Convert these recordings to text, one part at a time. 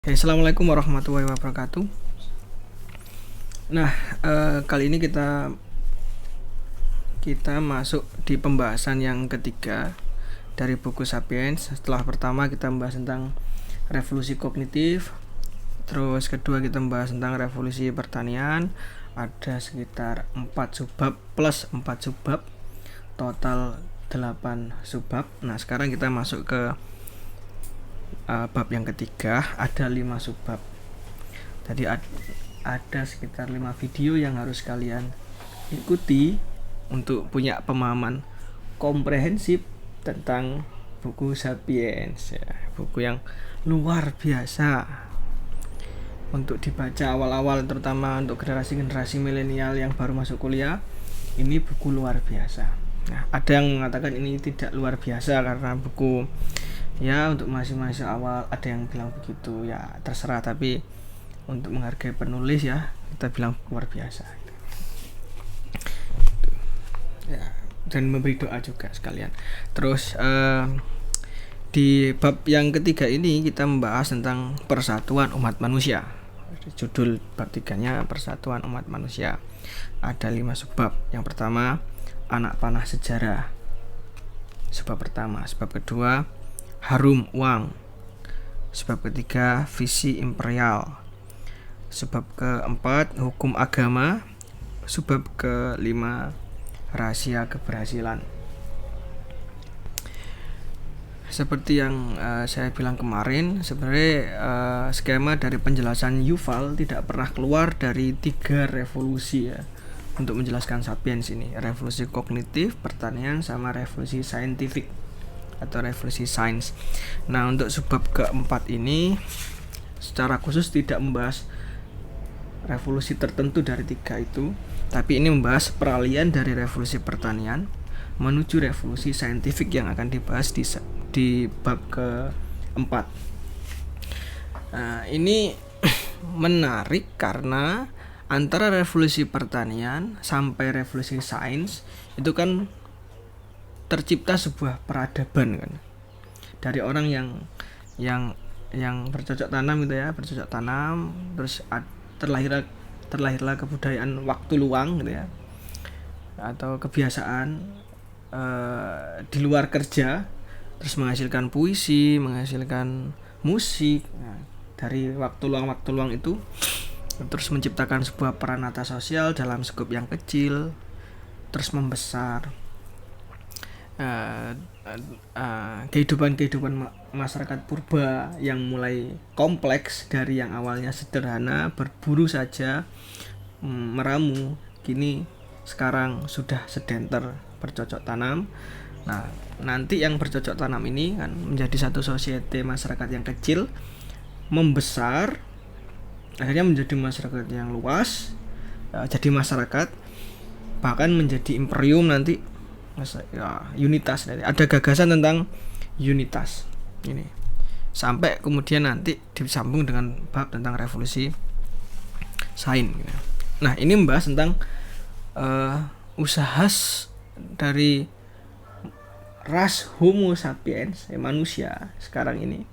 Assalamualaikum warahmatullahi wabarakatuh. Nah, kali ini kita masuk di pembahasan yang ketiga dari buku Sapiens. Setelah pertama kita membahas tentang revolusi kognitif, terus kedua kita membahas tentang revolusi pertanian. Ada sekitar 4 subbab plus 4 subbab, total 8 subbab. Nah, sekarang kita masuk ke bab yang ketiga, ada 5 subbab. Tadi ada sekitar 5 video yang harus kalian ikuti untuk punya pemahaman komprehensif tentang buku Sapiens ya, buku yang luar biasa untuk dibaca awal-awal, terutama untuk generasi-generasi milenial yang baru masuk kuliah. Ini buku luar biasa. Nah, ada yang mengatakan ini tidak luar biasa karena buku ya untuk mahasiswa awal, ada yang bilang begitu, ya terserah, tapi untuk menghargai penulis ya kita bilang luar biasa ya, dan memberi doa juga sekalian. Terus di bab yang ketiga ini kita membahas tentang persatuan umat manusia. Judul bab 3-nya persatuan umat manusia. Ada 5 subbab. Yang pertama, anak panah sejarah, sebab pertama. Sebab kedua, harum uang. Sebab ketiga, visi imperial. Sebab keempat, hukum agama. Sebab kelima, rahasia keberhasilan. Seperti yang saya bilang kemarin, sebenarnya skema dari penjelasan Yuval tidak pernah keluar dari 3 revolusi ya, untuk menjelaskan Sapiens ini. Revolusi kognitif, pertanian, sama revolusi saintifik atau revolusi sains. Nah, untuk subbab keempat ini secara khusus tidak membahas revolusi tertentu dari 3 itu, tapi ini membahas peralihan dari revolusi pertanian menuju revolusi saintifik yang akan dibahas di bab keempat. Nah, ini menarik karena antara revolusi pertanian sampai revolusi sains itu kan tercipta sebuah peradaban kan, dari orang yang bercocok tanam gitu ya, bercocok tanam, terus terlahirlah kebudayaan waktu luang gitu ya, atau kebiasaan di luar kerja, terus menghasilkan puisi, menghasilkan musik. Nah, dari waktu luang itu terus menciptakan sebuah peranata sosial dalam skop yang kecil, terus membesar. Kehidupan masyarakat purba yang mulai kompleks dari yang awalnya sederhana, berburu saja, meramu, kini sekarang sudah sedenter, bercocok tanam. Nah, nanti yang bercocok tanam ini kan menjadi satu society masyarakat yang kecil, membesar, akhirnya menjadi masyarakat yang luas, jadi masyarakat, bahkan menjadi imperium nanti ya, unitas. Ada gagasan tentang unitas ini, sampai kemudian nanti disambung dengan bab tentang revolusi sains. Nah, ini membahas tentang usaha dari ras Homo sapiens, manusia sekarang ini,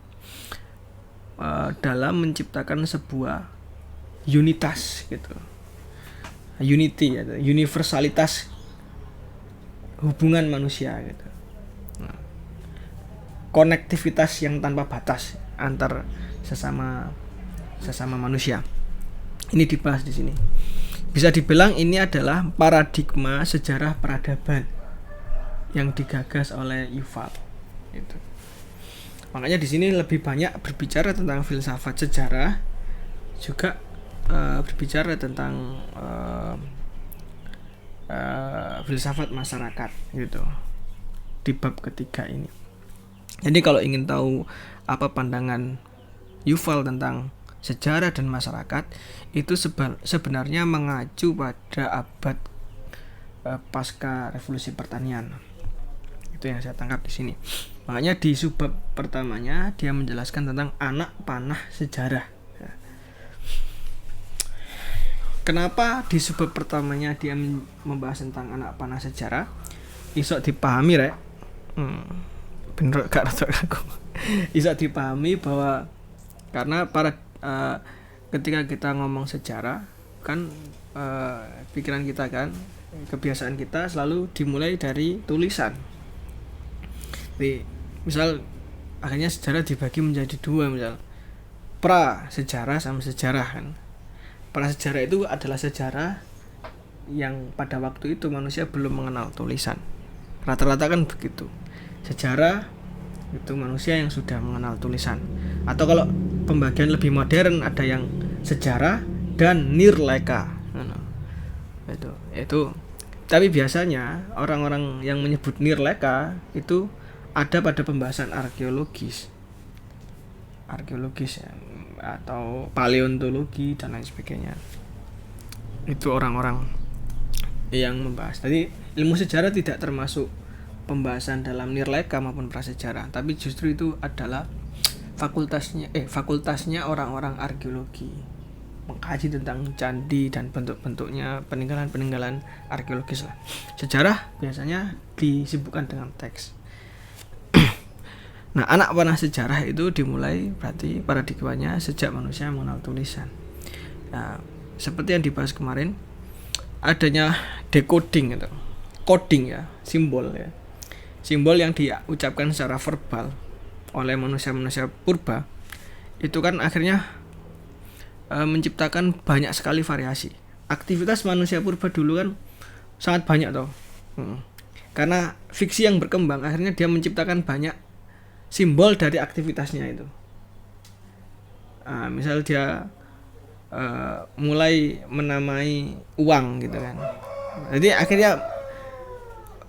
dalam menciptakan sebuah unitas gitu, unity atau universalitas hubungan manusia gitu. Nah, konektivitas yang tanpa batas antar sesama manusia. Ini dibahas di sini. Bisa dibilang ini adalah paradigma sejarah peradaban yang digagas oleh Yuval. Itu. Makanya di sini lebih banyak berbicara tentang filsafat sejarah, juga berbicara tentang filsafat masyarakat gitu di bab ketiga ini. Jadi kalau ingin tahu apa pandangan Yuval tentang sejarah dan masyarakat, itu sebenarnya mengacu pada abad pasca revolusi pertanian. Itu yang saya tangkap di sini. Makanya di subbab pertamanya dia menjelaskan tentang anak panah sejarah. Kenapa di subbab pertamanya dia membahas tentang anak panah sejarah? Iso dipahami rek. Bener gak rada aku. Iso dipahami bahwa Karena ketika kita ngomong sejarah kan, pikiran kita kan, kebiasaan kita selalu dimulai dari tulisan. Jadi misal akhirnya sejarah dibagi menjadi dua, misal pra sejarah sama sejarah kan. Pra sejarah itu adalah sejarah yang pada waktu itu manusia belum mengenal tulisan. Rata-rata kan begitu. Sejarah itu manusia yang sudah mengenal tulisan. Atau kalau pembagian lebih modern ada yang sejarah dan nirleka. Itu. Tapi biasanya orang-orang yang menyebut nirleka itu ada pada pembahasan arkeologis ya, atau paleontologi dan lain sebagainya. Itu orang-orang yang membahas. Jadi ilmu sejarah tidak termasuk pembahasan dalam nirleka maupun prasejarah, tapi justru itu adalah fakultasnya orang-orang arkeologi, mengkaji tentang candi dan bentuk-bentuknya, peninggalan-peninggalan arkeologis lah. Sejarah biasanya disibukkan dengan teks. Nah, anak panah sejarah itu dimulai berarti paradigmanya sejak manusia mengenal tulisan. Nah, seperti yang dibahas kemarin, adanya decoding atau coding ya, simbol ya. Simbol yang diucapkan secara verbal oleh manusia-manusia purba itu kan akhirnya menciptakan banyak sekali variasi. Aktivitas manusia purba dulu kan sangat banyak toh. Karena fiksi yang berkembang akhirnya dia menciptakan banyak simbol dari aktivitasnya itu. Misal dia mulai menamai uang gitu kan. Jadi akhirnya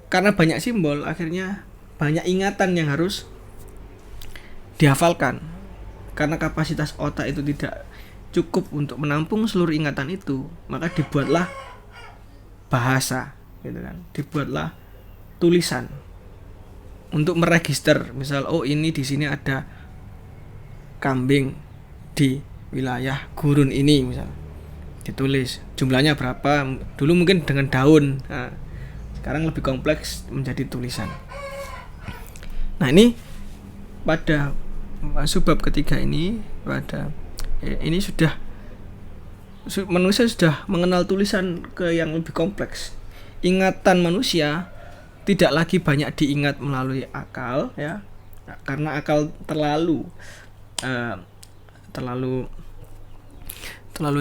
karena banyak simbol, akhirnya banyak ingatan yang harus dihafalkan. Karena kapasitas otak itu tidak cukup untuk menampung seluruh ingatan itu, maka dibuatlah bahasa gitu kan. Dibuatlah tulisan untuk meregister, misal ini di sini ada kambing di wilayah gurun ini, misal ditulis jumlahnya berapa. Dulu mungkin dengan daun, sekarang lebih kompleks menjadi tulisan. Nah, ini pada subbab ketiga ini, ini sudah manusia sudah mengenal tulisan ke yang lebih kompleks. Ingatan manusia tidak lagi banyak diingat melalui akal ya, karena akal terlalu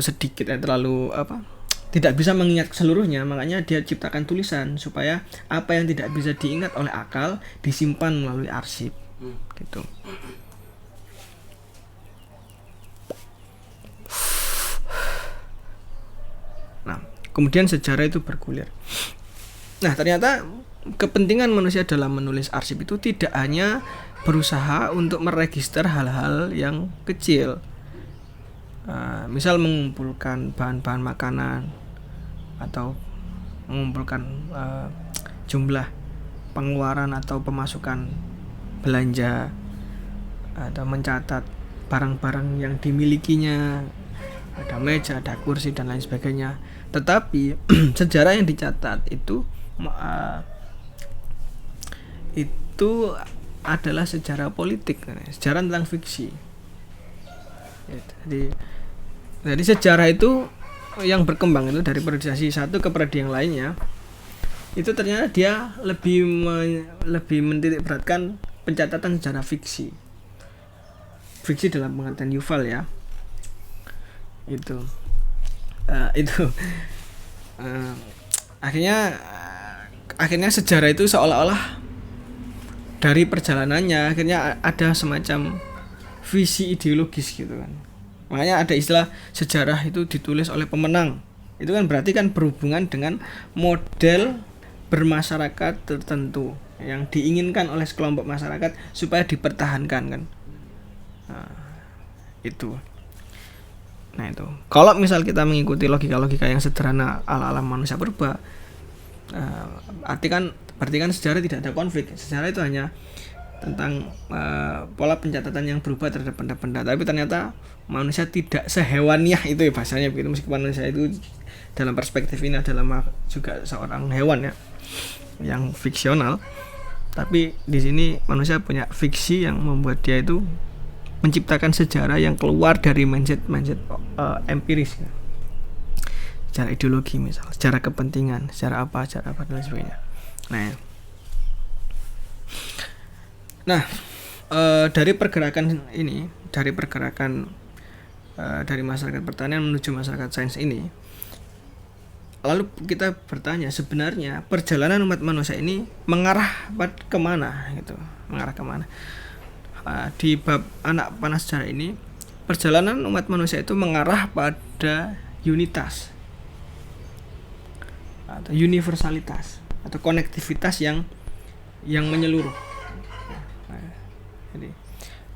sedikit tidak bisa mengingat seluruhnya. Makanya dia ciptakan tulisan supaya apa yang tidak bisa diingat oleh akal disimpan melalui arsip gitu. Nah, kemudian sejarah itu bergulir. Nah, ternyata kepentingan manusia dalam menulis arsip itu tidak hanya berusaha untuk meregister hal-hal yang kecil, misal mengumpulkan bahan-bahan makanan atau mengumpulkan jumlah pengeluaran atau pemasukan belanja, atau mencatat barang-barang yang dimilikinya, ada meja, ada kursi dan lain sebagainya. Tetapi sejarah yang dicatat itu adalah sejarah politik, sejarah tentang fiksi. Jadi sejarah itu yang berkembang itu dari periodisasi satu ke periode yang lainnya, itu ternyata dia lebih menitik beratkan pencatatan sejarah fiksi dalam pengertian Yuval ya. Akhirnya sejarah itu seolah-olah dari perjalanannya akhirnya ada semacam visi ideologis gitu kan. Makanya ada istilah sejarah itu ditulis oleh pemenang. Itu kan berarti kan berhubungan dengan model bermasyarakat tertentu yang diinginkan oleh sekelompok masyarakat supaya dipertahankan kan. Itu. Kalau misal kita mengikuti logika-logika yang sederhana ala-ala manusia purba, berarti kan sejarah tidak ada konflik. Sejarah itu hanya tentang pola pencatatan yang berubah terhadap benda-benda. Tapi ternyata manusia tidak sehewaniah itu ya bahasanya begitu. Meskipun manusia itu dalam perspektif ini adalah juga seorang hewan ya, yang fiksional. Tapi di sini manusia punya fiksi yang membuat dia itu menciptakan sejarah yang keluar dari mindset empiris ya. Secara ideologi misal, secara kepentingan, secara apa dan sebagainya. Nah, dari pergerakan ini, dari masyarakat pertanian menuju masyarakat sains ini, lalu kita bertanya sebenarnya perjalanan umat manusia ini mengarah kemana gitu, mengarah kemana? Di bab anak panah sejarah ini, perjalanan umat manusia itu mengarah pada unitas atau universalitas atau konektivitas yang menyeluruh. Jadi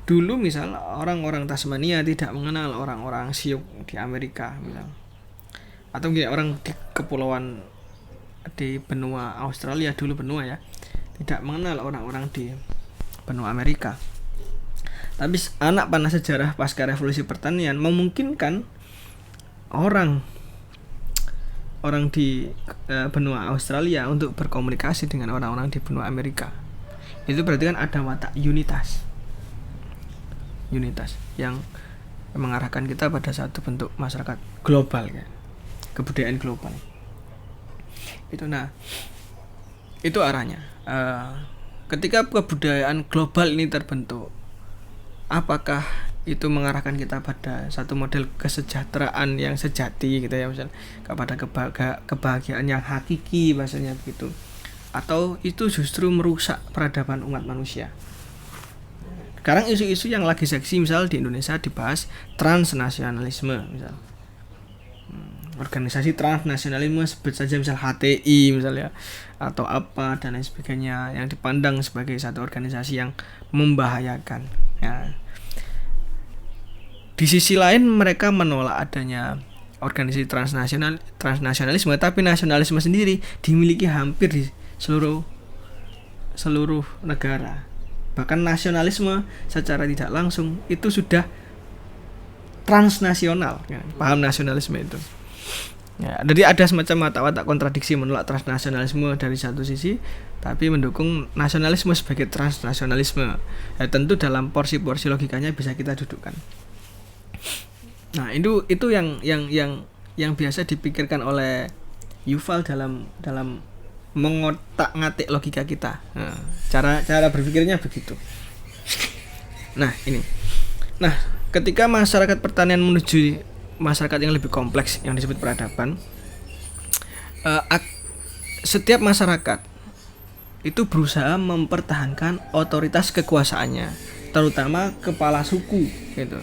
dulu misal orang-orang Tasmania tidak mengenal orang-orang Sioux di Amerika misal, atau orang di kepulauan di benua Australia dulu benua ya, tidak mengenal orang-orang di benua Amerika. Tapi anak panah sejarah pasca revolusi pertanian memungkinkan orang di benua Australia untuk berkomunikasi dengan orang-orang di benua Amerika. Itu berarti kan ada watak unitas yang mengarahkan kita pada satu bentuk masyarakat global ya, kebudayaan global. Itu arahnya. Ketika kebudayaan global ini terbentuk, apakah itu mengarahkan kita pada satu model kesejahteraan yang sejati gitu ya, misalnya kepada kebahagiaan yang hakiki bahasanya begitu, atau itu justru merusak peradaban umat manusia? Sekarang isu-isu yang lagi seksi misal di Indonesia dibahas transnasionalisme misal, organisasi transnasionalisme sebut saja misal HTI misalnya, atau apa dan lain sebagainya, yang dipandang sebagai satu organisasi yang membahayakan ya. Di sisi lain mereka menolak adanya organisasi transnasionalisme, tapi nasionalisme sendiri dimiliki hampir di seluruh negara. Bahkan nasionalisme secara tidak langsung itu sudah transnasional ya, paham nasionalisme itu ya. Jadi ada semacam watak-watak kontradiksi menolak transnasionalisme dari satu sisi, tapi mendukung nasionalisme sebagai transnasionalisme ya. Tentu dalam porsi-porsi logikanya bisa kita dudukkan. Nah, itu yang biasa dipikirkan oleh Yuval dalam mengotak-ngatik logika kita. Nah, cara berpikirnya begitu. Nah, ketika masyarakat pertanian menuju masyarakat yang lebih kompleks yang disebut peradaban, setiap masyarakat itu berusaha mempertahankan otoritas kekuasaannya, terutama kepala suku gitu.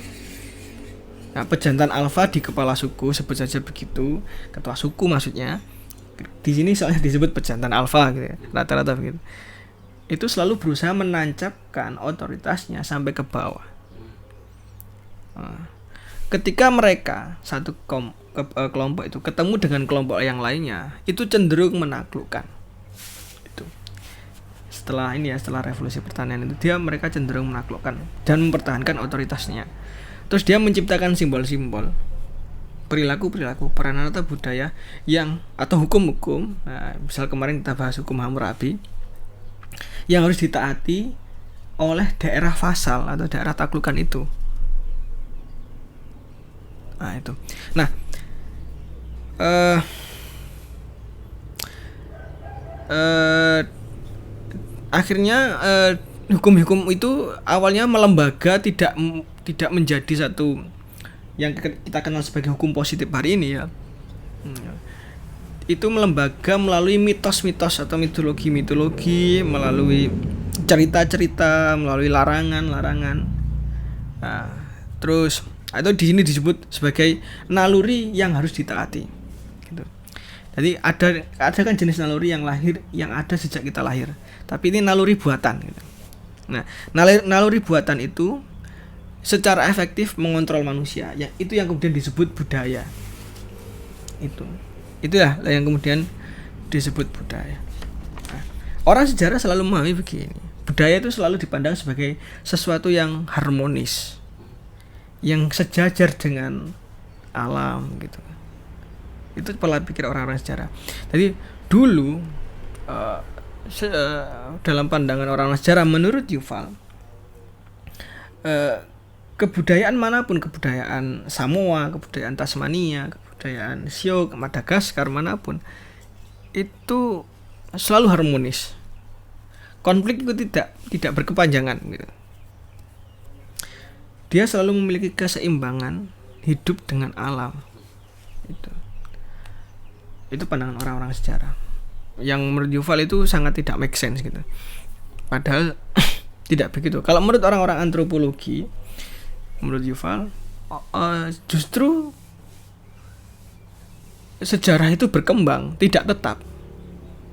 Nah, pejantan alfa di kepala suku, sebut saja begitu, ketua suku maksudnya. Di sini soalnya disebut pejantan alfa gitu ya, rata-rata begitu. Itu selalu berusaha menancapkan otoritasnya sampai ke bawah. Ketika mereka satu kelompok itu ketemu dengan kelompok yang lainnya, itu cenderung menaklukkan. Itu setelah revolusi pertanian itu mereka cenderung menaklukkan dan mempertahankan otoritasnya. Terus dia menciptakan simbol-simbol, perilaku peran-atau budaya atau hukum-hukum. Nah, misal kemarin kita bahas hukum Hammurabi yang harus ditaati oleh daerah vasal atau daerah taklukan itu. Nah, itu. Nah, akhirnya hukum-hukum itu awalnya melembaga, tidak menjadi satu yang kita kenal sebagai hukum positif hari ini ya. Itu melembaga melalui mitos-mitos atau mitologi, melalui cerita-cerita, melalui larangan-larangan. Nah, terus atau di sini disebut sebagai naluri yang harus ditaati. Gitu. Jadi ada kan jenis naluri yang ada sejak kita lahir, tapi ini naluri buatan. Gitu. Nah, naluri buatan itu secara efektif mengontrol manusia. Ya, itu yang kemudian disebut budaya. Itulah yang kemudian disebut budaya. Nah, orang sejarah selalu memahami begini. Budaya itu selalu dipandang sebagai sesuatu yang harmonis, yang sejajar dengan alam gitu. Itu pola pikir orang-orang sejarah. Jadi dulu dalam pandangan orang-orang sejarah menurut Yuval, kebudayaan manapun, kebudayaan Samoa, kebudayaan Tasmania, kebudayaan Siok, Madagaskar manapun, itu selalu harmonis. Konflik itu tidak berkepanjangan gitu. Dia selalu memiliki keseimbangan hidup dengan alam. Itu pandangan orang-orang sejarah. Yang menurut Yuval itu sangat tidak make sense gitu. Padahal tidak begitu. Kalau menurut orang-orang antropologi, menurut Yuval, justru sejarah itu berkembang, tidak tetap.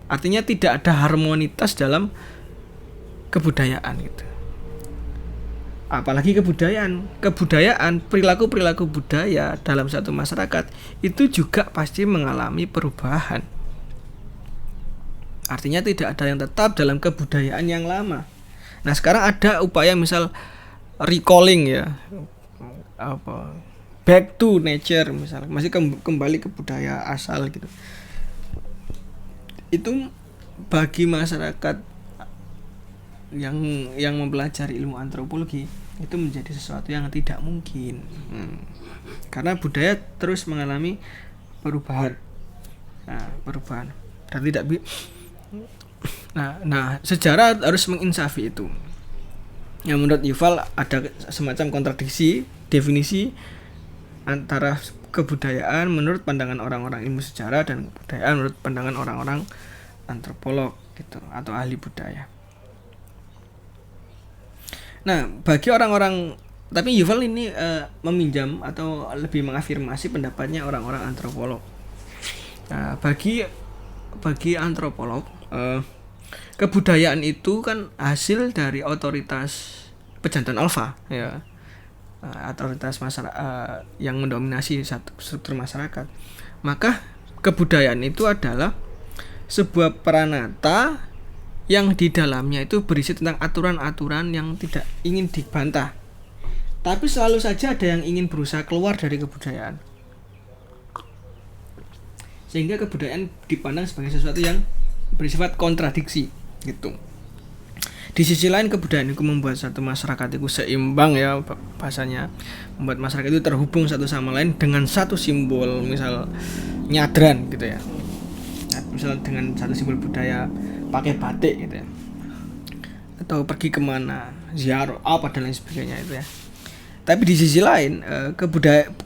Artinya tidak ada harmonitas dalam kebudayaan gitu. Apalagi kebudayaan, perilaku budaya dalam satu masyarakat itu juga pasti mengalami perubahan. Artinya tidak ada yang tetap dalam kebudayaan yang lama. Nah, sekarang ada upaya misal recalling ya, back to nature misalnya, masih kembali ke budaya asal gitu. Itu bagi masyarakat yang mempelajari ilmu antropologi itu menjadi sesuatu yang tidak mungkin, karena budaya terus mengalami perubahan, dan tidak nah sejarah harus menginsafi itu. Yang menurut Yuval ada semacam kontradiksi definisi antara kebudayaan menurut pandangan orang-orang ilmu sejarah dan kebudayaan menurut pandangan orang-orang antropolog gitu, atau ahli budaya. Nah, bagi orang-orang, tapi Yuval ini meminjam atau lebih mengafirmasi pendapatnya orang-orang antropolog. Nah, bagi antropolog, kebudayaan itu kan hasil dari otoritas pejantan alfa ya, otoritas masyarakat yang mendominasi satu struktur masyarakat. Maka kebudayaan itu adalah sebuah peranata yang di dalamnya itu berisi tentang aturan-aturan yang tidak ingin dibantah, tapi selalu saja ada yang ingin berusaha keluar dari kebudayaan, sehingga kebudayaan dipandang sebagai sesuatu yang bersifat kontradiksi gitu. Di sisi lain, kebudayaan itu membuat satu masyarakat itu seimbang ya, bahasanya membuat masyarakat itu terhubung satu sama lain dengan satu simbol, misal nyadran gitu ya, misal dengan satu simbol budaya pakai batik gitu ya, atau pergi kemana, ziarah apa dan lain sebagainya itu ya. Tapi di sisi lain,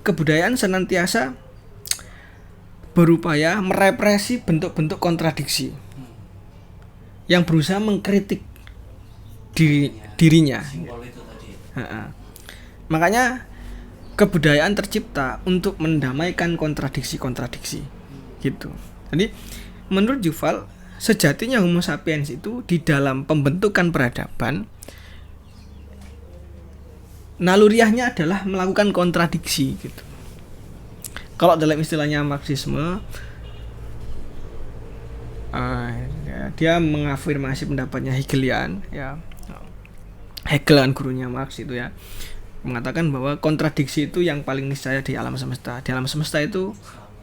kebudayaan senantiasa berupaya merepresi bentuk-bentuk kontradiksi yang berusaha mengkritik dirinya. Makanya kebudayaan tercipta untuk mendamaikan kontradiksi-kontradiksi gitu. Jadi menurut Yuval, sejatinya Homo sapiens itu di dalam pembentukan peradaban, naluriahnya adalah melakukan kontradiksi gitu. Kalau dalam istilahnya Marxisme, dia mengafirmasi pendapatnya Hegelian ya. Hegel kan gurunya Marx itu ya, mengatakan bahwa kontradiksi itu yang paling niscaya di alam semesta. Di alam semesta itu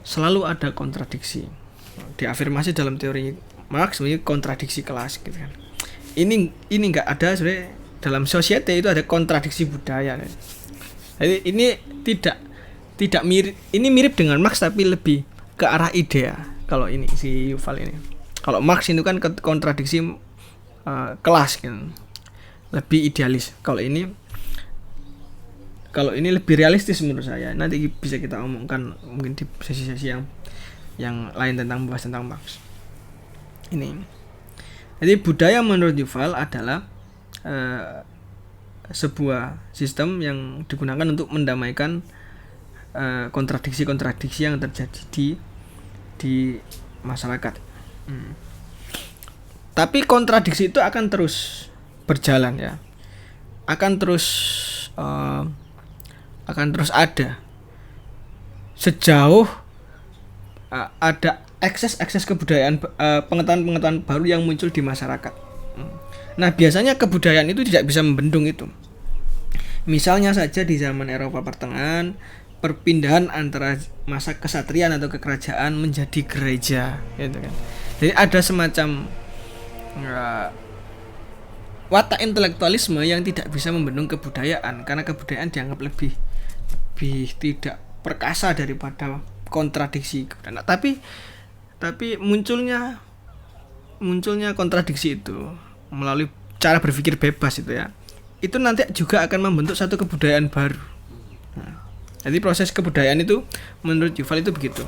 selalu ada kontradiksi. Diafirmasi dalam teori Marx ini kontradiksi kelas gitu kan. Ini enggak ada sebenarnya dalam society, itu ada kontradiksi budaya. Jadi ini tidak mirip, ini mirip dengan Marx tapi lebih ke arah idea. Kalau ini si Yuval ini, kalau Marx itu kan kontradiksi kelas kan, lebih idealis. Kalau ini lebih realistis menurut saya. Nanti bisa kita omongkan mungkin di sesi-sesi yang lain tentang membahas tentang Marx ini. Jadi budaya menurut Yuval adalah sebuah sistem yang digunakan untuk mendamaikan kontradiksi-kontradiksi yang terjadi di masyarakat. Tapi kontradiksi itu akan terus berjalan ya, akan terus ada sejauh ada ekses kebudayaan, pengetahuan baru yang muncul di masyarakat. Nah, biasanya kebudayaan itu tidak bisa membendung itu. Misalnya saja di zaman Eropa Pertengahan, perpindahan antara masa kesatrian atau kekerajaan menjadi gereja gitu kan. Jadi ada semacam watak intelektualisme yang tidak bisa membendung kebudayaan, karena kebudayaan dianggap lebih tidak perkasa daripada kontradiksi kebudayaan. Tapi munculnya kontradiksi itu melalui cara berpikir bebas itu ya, itu nanti juga akan membentuk satu kebudayaan baru. Jadi proses kebudayaan itu menurut Yuval itu begitu.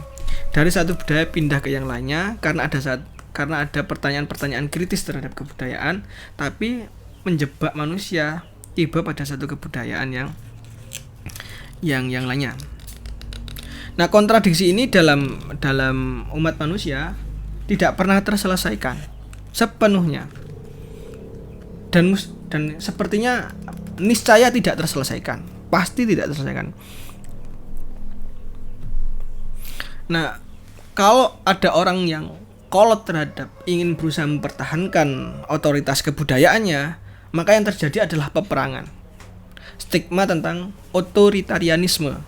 Dari satu budaya pindah ke yang lainnya karena ada pertanyaan-pertanyaan kritis terhadap kebudayaan, tapi menjebak manusia tiba pada satu kebudayaan yang lainnya. Nah, kontradiksi ini dalam umat manusia tidak pernah terselesaikan sepenuhnya. Dan sepertinya niscaya tidak terselesaikan. Pasti tidak terselesaikan. Nah, kalau ada orang yang kolot terhadap ingin berusaha mempertahankan otoritas kebudayaannya, maka yang terjadi adalah peperangan. Stigma tentang otoritarianisme,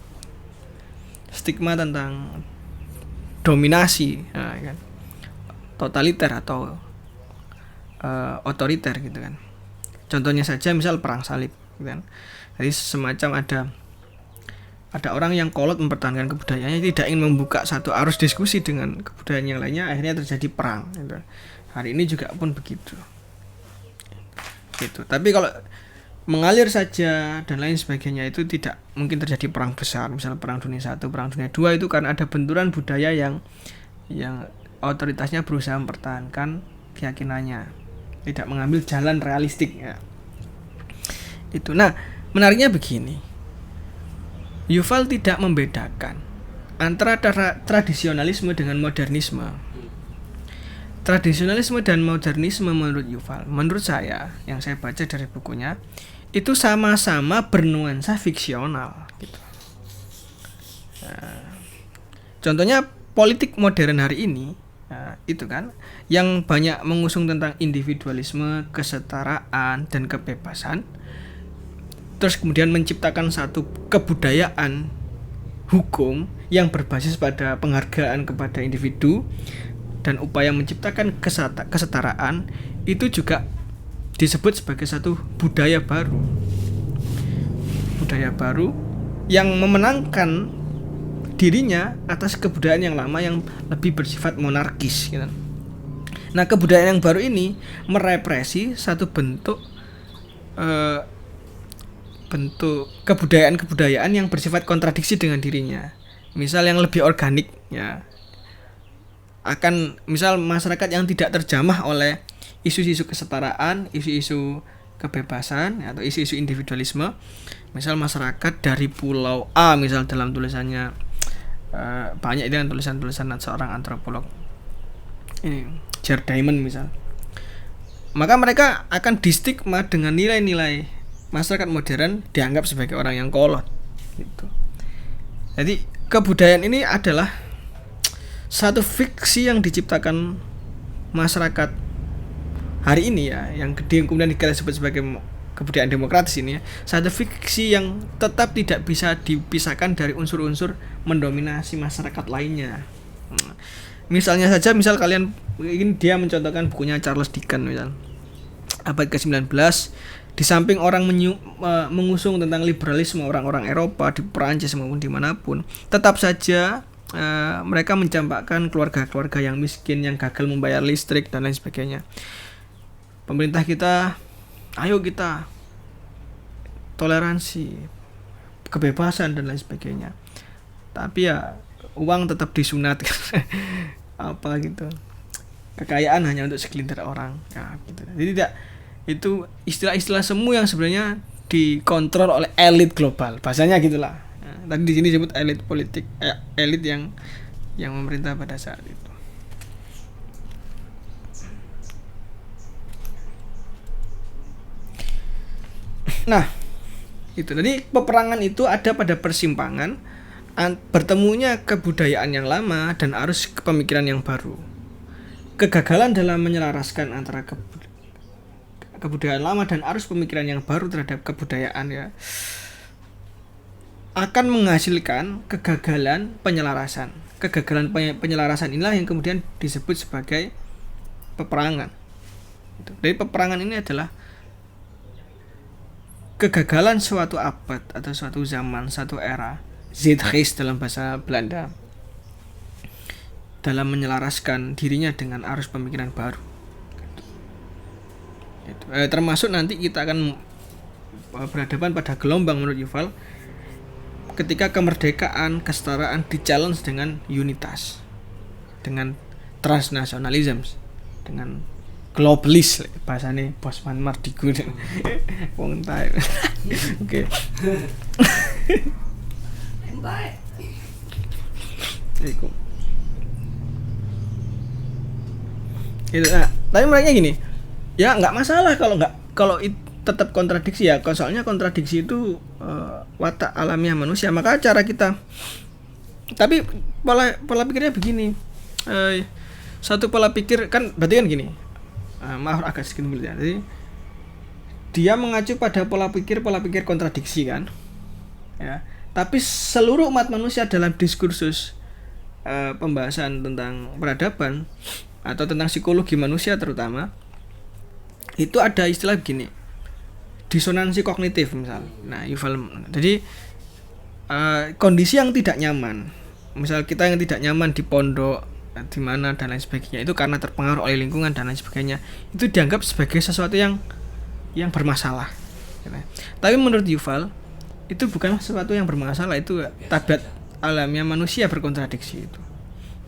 stigma tentang dominasi, kan? Totaliter atau otoriter gitu kan. Contohnya saja misal perang salib gitu kan. Jadi semacam ada orang yang kolot mempertahankan kebudayaannya, tidak ingin membuka satu arus diskusi dengan kebudayaan yang lainnya, akhirnya terjadi perang gitu. Hari ini juga pun begitu gitu. Tapi kalau mengalir saja dan lain sebagainya, itu tidak mungkin terjadi perang besar, misal perang dunia 1, perang dunia 2, itu karena ada benturan budaya yang otoritasnya berusaha mempertahankan keyakinannya, tidak mengambil jalan realistik ya. Itu. Nah, menariknya begini, Yuval tidak membedakan antara tradisionalisme dengan modernisme. Tradisionalisme dan modernisme menurut Yuval, menurut saya yang saya baca dari bukunya, itu sama-sama bernuansa fiksional gitu. Nah, contohnya politik modern hari ini, itu kan yang banyak mengusung tentang individualisme, kesetaraan dan kebebasan, terus kemudian menciptakan satu kebudayaan hukum yang berbasis pada penghargaan kepada individu dan upaya menciptakan kesetaraan, itu juga disebut sebagai satu budaya baru yang memenangkan dirinya atas kebudayaan yang lama yang lebih bersifat monarkis gitu. Nah, kebudayaan yang baru ini merepresi satu bentuk kebudayaan yang bersifat kontradiksi dengan dirinya. Misal yang lebih organik ya. Misal masyarakat yang tidak terjamah oleh isu-isu kesetaraan, isu-isu kebebasan atau isu-isu individualisme. Misal masyarakat dari pulau A, misal dalam tulisannya banyak itu kan tulisan-tulisan seorang antropolog ini, Jared Diamond misal. Maka mereka akan distigma dengan nilai-nilai masyarakat modern dianggap sebagai orang yang kolot gitu. Jadi kebudayaan ini adalah satu fiksi yang diciptakan masyarakat hari ini ya, yang kemudian kita sebut sebagai kebudayaan demokratis ini ya, satu fiksi yang tetap tidak bisa dipisahkan dari unsur-unsur mendominasi masyarakat lainnya. Misalnya saja, misal kalian ingin dia mencontohkan bukunya Charles Dickens misal, abad ke-19, di samping orang mengusung tentang liberalisme orang-orang Eropa di Perancis maupun dimanapun, tetap saja mereka mencampakkan keluarga-keluarga yang miskin, yang gagal membayar listrik dan lain sebagainya. Pemerintah kita, ayo kita toleransi, kebebasan dan lain sebagainya. Tapi ya uang tetap disunat apa gitu. Kekayaan hanya untuk segelintir orang. Ya, gitu. Jadi tidak, itu istilah-istilah semu yang sebenarnya dikontrol oleh elit global. Bahasanya gitulah. Tadi di sini disebut elit politik, elit yang memerintah pada saat itu. Nah, itu. Jadi peperangan itu ada pada persimpangan bertemunya kebudayaan yang lama dan arus kepemikiran yang baru. Kegagalan dalam menyelaraskan antara kebudayaan lama dan arus pemikiran yang baru terhadap kebudayaan ya, akan menghasilkan kegagalan penyelarasan. Kegagalan penyelarasan inilah yang kemudian disebut sebagai peperangan. Jadi peperangan ini adalah kegagalan suatu abad atau suatu zaman, satu era, Zeitgeist dalam bahasa Belanda, dalam menyelaraskan dirinya dengan arus pemikiran baru. Termasuk nanti kita akan berhadapan pada gelombang menurut Yuval ketika kemerdekaan, kesetaraan di-challenge dengan unitas, dengan transnasionalisme, dengan globalis, bahasane Bosman Mardigu. Wong tae. Oke. Itu. Nah, tapi mereka gini, ya nggak masalah kalau tetap kontradiksi ya, soalnya kontradiksi itu watak alamiah manusia. Maka cara kita, tapi pola pikirnya begini, satu pola pikir kan berarti kan gini, maaf agak sedikit ya. Jadi dia mengacu pada pola pikir kontradiksi kan, ya. Tapi seluruh umat manusia dalam diskursus pembahasan tentang peradaban atau tentang psikologi manusia terutama, itu ada istilah begini, disonansi kognitif misal. Nah, Yuval, jadi kondisi yang tidak nyaman, misal kita yang tidak nyaman di pondok, di mana dan lain sebagainya, itu karena terpengaruh oleh lingkungan dan lain sebagainya, itu dianggap sebagai sesuatu yang bermasalah. Tapi menurut Yuval, itu bukan sesuatu yang bermasalah, itu tabiat alamiah manusia berkontradiksi itu.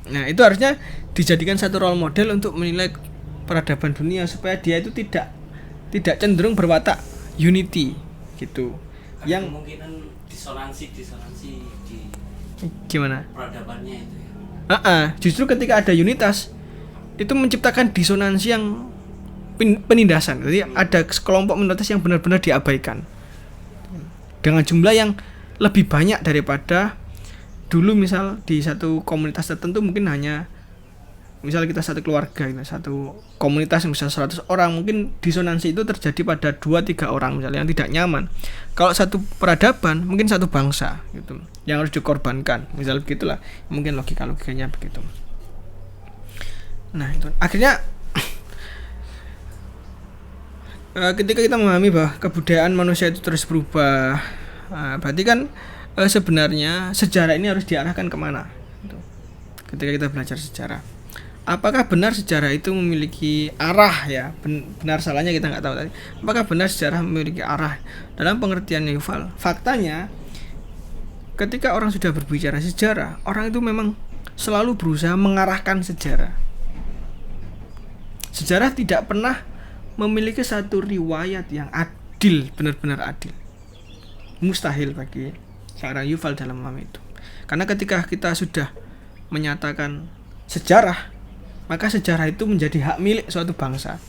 Nah, itu harusnya dijadikan satu role model untuk menilai peradaban dunia supaya dia itu tidak cenderung berwatak unity gitu. Yang kemungkinan disonansi di gimana? Peradabannya itu ya. Justru ketika ada unitas itu menciptakan disonansi yang penindasan. Jadi ada kelompok minoritas yang benar-benar diabaikan dengan jumlah yang lebih banyak daripada dulu. Misal di satu komunitas tertentu mungkin hanya, misal kita satu keluarga, satu komunitas misal 100 orang, mungkin disonansi itu terjadi pada 2-3 orang misalnya yang tidak nyaman. Kalau satu peradaban mungkin satu bangsa gitu yang harus dikorbankan, misal begitulah, mungkin logikanya begitu. Nah, itu akhirnya ketika kita memahami bahwa kebudayaan manusia itu terus berubah, berarti kan sebenarnya sejarah ini harus diarahkan kemana gitu. Ketika kita belajar sejarah, apakah benar sejarah itu memiliki arah ya? Benar salahnya kita nggak tahu tadi. Apakah benar sejarah memiliki arah? Dalam pengertian Yuval, faktanya ketika orang sudah berbicara sejarah, orang itu memang selalu berusaha mengarahkan sejarah. Sejarah tidak pernah memiliki satu riwayat yang adil, benar-benar adil. Mustahil bagi seorang Yuval dalam memahami itu. Karena ketika kita sudah menyatakan sejarah, maka sejarah itu menjadi hak milik suatu bangsa.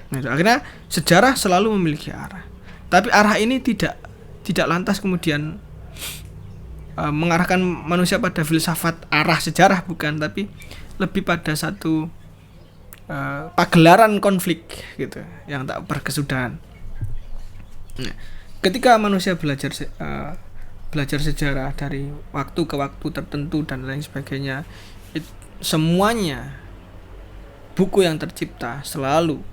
Nah, akhirnya sejarah selalu memiliki arah. Tapi arah ini tidak lantas kemudian mengarahkan manusia pada filsafat arah sejarah, bukan, tapi lebih pada satu pagelaran konflik gitu yang tak berkesudahan. Nah, ketika manusia belajar sejarah dari waktu ke waktu tertentu dan lain sebagainya, semuanya buku yang tercipta selalu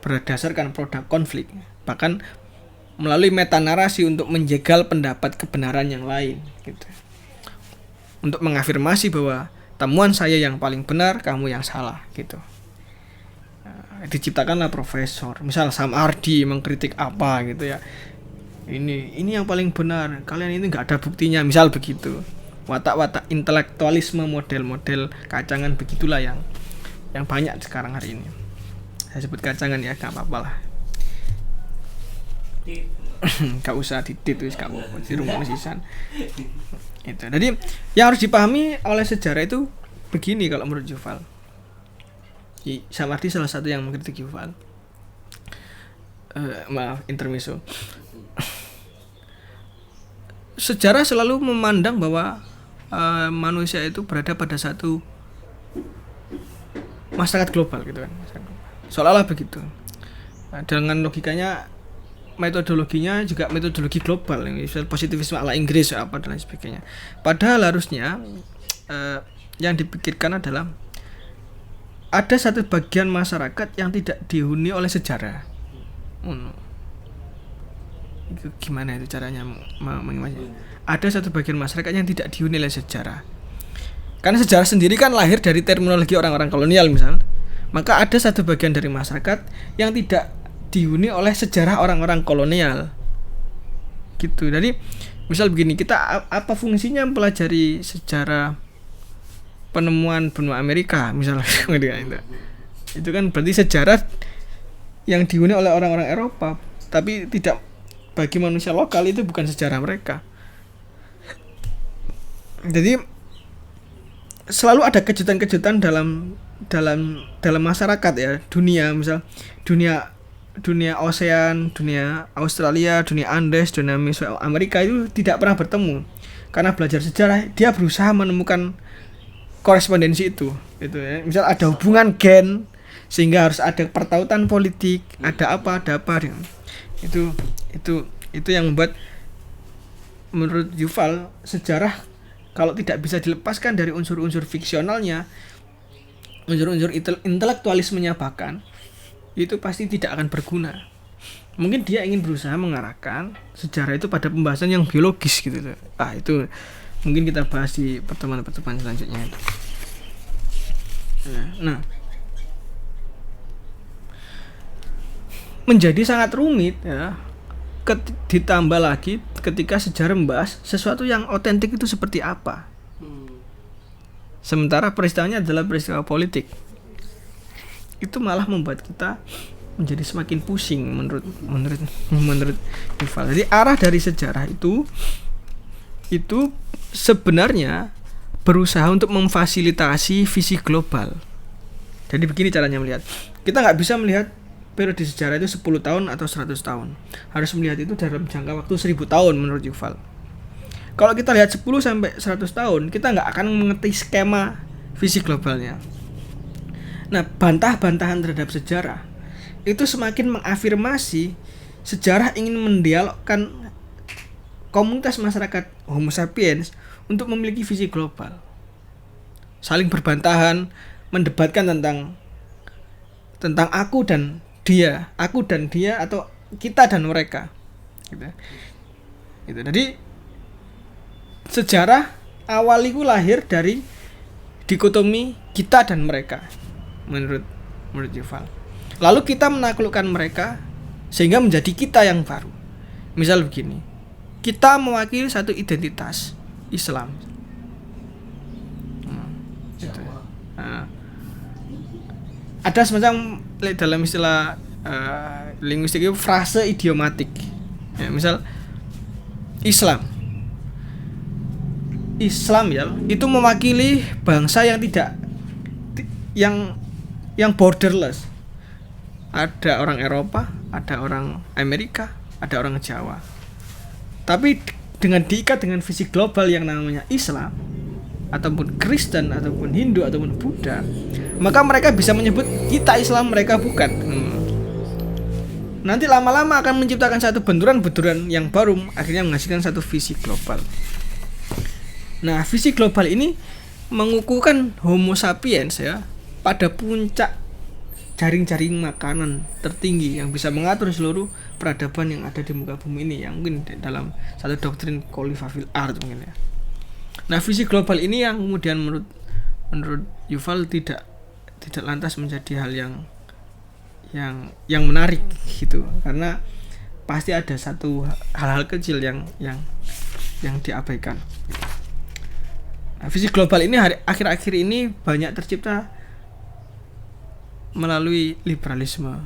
berdasarkan produk konflik, bahkan melalui metanarasi untuk menjegal pendapat kebenaran yang lain gitu. Untuk mengafirmasi bahwa temuan saya yang paling benar, kamu yang salah gitu. Diciptakanlah profesor, misal Sam Hardy mengkritik apa gitu ya, ini yang paling benar, kalian ini nggak ada buktinya, misal begitu. Watak-watak intelektualisme model-model kacangan begitulah yang banyak sekarang hari ini. Saya sebut kacangan ya, nggak apa-apa lah. Nggak usah ditit, nggak apa-apa, di rumah sisan. Itu. Jadi yang harus dipahami oleh sejarah itu begini kalau menurut Yuval. Samardi salah satu yang mengkritik Yuval. Maaf, intermezzo. Sejarah selalu memandang bahwa manusia itu berada pada satu masyarakat global gitu kan. Seolah-olah begitu. Dengan logikanya, metodologinya juga metodologi global, misalnya positivisme ala Inggris apa dan lain sebagainya. Padahal harusnya yang dipikirkan adalah ada satu bagian masyarakat yang tidak dihuni oleh sejarah. Itu gimana itu caranya mengimajinasikan? Ada satu bagian masyarakat yang tidak dihuni oleh sejarah. Karena sejarah sendiri kan lahir dari terminologi orang-orang kolonial misal. Maka ada satu bagian dari masyarakat yang tidak dihuni oleh sejarah orang-orang kolonial. Gitu. Jadi misal begini, kita apa fungsinya mempelajari sejarah penemuan benua Amerika misalnya itu kan berarti sejarah yang dihuni oleh orang-orang Eropa, tapi tidak bagi manusia lokal, itu bukan sejarah mereka. Jadi selalu ada kejutan-kejutan dalam masyarakat ya, dunia misal dunia ocean, dunia Australia, dunia Andes, dunia Mesoamerika itu tidak pernah bertemu. Karena belajar sejarah dia berusaha menemukan korespondensi itu ya. Misal ada hubungan gen sehingga harus ada pertautan politik, ada apa. Itu yang membuat menurut Yuval sejarah kalau tidak bisa dilepaskan dari unsur-unsur fiksionalnya, unsur-unsur intelektualismenya bahkan, itu pasti tidak akan berguna. Mungkin dia ingin berusaha mengarahkan sejarah itu pada pembahasan yang biologis gitu. Itu mungkin kita bahas di pertemuan-pertemuan selanjutnya. Nah, menjadi sangat rumit ya, ditambah lagi ketika sejarah membahas sesuatu yang otentik itu seperti apa. Sementara peristiwanya adalah peristiwa politik. Itu malah membuat kita menjadi semakin pusing menurut Yuval. Jadi arah dari sejarah itu sebenarnya berusaha untuk memfasilitasi visi global. Jadi begini caranya melihat. Kita nggak bisa melihat periode sejarah itu 10 tahun atau 100 tahun. Harus melihat itu dalam jangka waktu 1000 tahun menurut Yuval. Kalau kita lihat 10 sampai 100 tahun, kita nggak akan mengerti skema visi globalnya. Nah, bantah-bantahan terhadap sejarah itu semakin mengafirmasi sejarah ingin mendialogkan komunitas masyarakat Homo sapiens untuk memiliki visi global. Saling berbantahan, mendebatkan tentang aku dan dia atau kita dan mereka. Gitu. Jadi sejarah awal itu lahir dari dikotomi kita dan mereka menurut Yuval. Lalu kita menaklukkan mereka sehingga menjadi kita yang baru. Misal begini, kita mewakili satu identitas Islam. Ada semacam dalam istilah linguistik itu frase idiomatik. Ya, misal Islam ya, itu mewakili bangsa yang tidak yang borderless. Ada orang Eropa, ada orang Amerika, ada orang Jawa. Tapi dengan diikat dengan visi global yang namanya Islam, ataupun Kristen, ataupun Hindu, ataupun Buddha, maka mereka bisa menyebut kita Islam, mereka bukan. Nanti lama-lama akan menciptakan satu benturan yang baru, akhirnya menghasilkan satu visi global. Nah, visi global ini mengukuhkan Homo sapiens ya pada puncak jaring-jaring makanan tertinggi yang bisa mengatur seluruh peradaban yang ada di muka bumi ini, yang mungkin dalam satu doktrin Khalifa fil ard mungkin ya. Nah, visi global ini yang kemudian menurut Yuval tidak lantas menjadi hal yang menarik gitu, karena pasti ada satu hal-hal kecil yang diabaikan. Nah, visi global ini akhir-akhir ini banyak tercipta melalui liberalisme.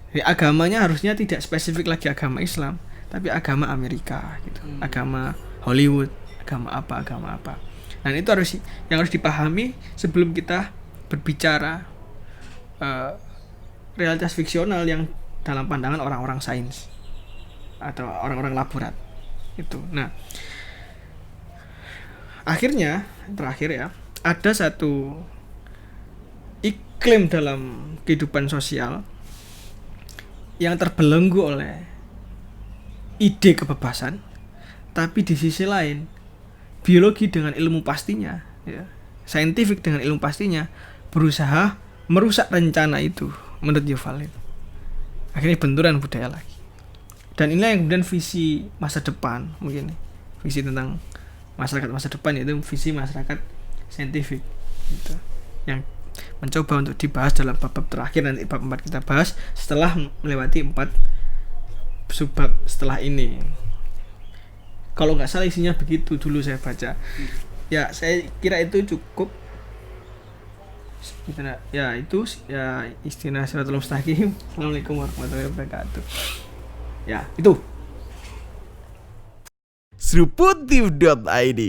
Jadi agamanya harusnya tidak spesifik lagi agama Islam, tapi agama Amerika gitu, agama Hollywood, agama apa. Nah, itu harus dipahami sebelum kita berbicara realitas fiksional yang dalam pandangan orang-orang sains atau orang-orang laborat itu. Nah, akhirnya terakhir ya, ada satu iklim dalam kehidupan sosial yang terbelenggu oleh ide kebebasan, tapi di sisi lain biologi dengan ilmu pastinya ya, saintifik dengan ilmu pastinya berusaha merusak rencana itu menurut Yuval itu. Akhirnya benturan budaya lagi. Dan inilah yang kemudian visi masa depan, mungkin visi tentang masyarakat masa depan, yaitu visi masyarakat saintifik gitu, yang mencoba untuk dibahas dalam bab-bab terakhir. Nanti bab 4 kita bahas setelah melewati 4 subbab setelah ini. Kalau nggak salah isinya begitu dulu saya baca. Ya saya kira itu cukup. Ya itu ya istilah Siratul Mustaqim. Assalamualaikum warahmatullahi wabarakatuh. Ya itu Seruputtif.id,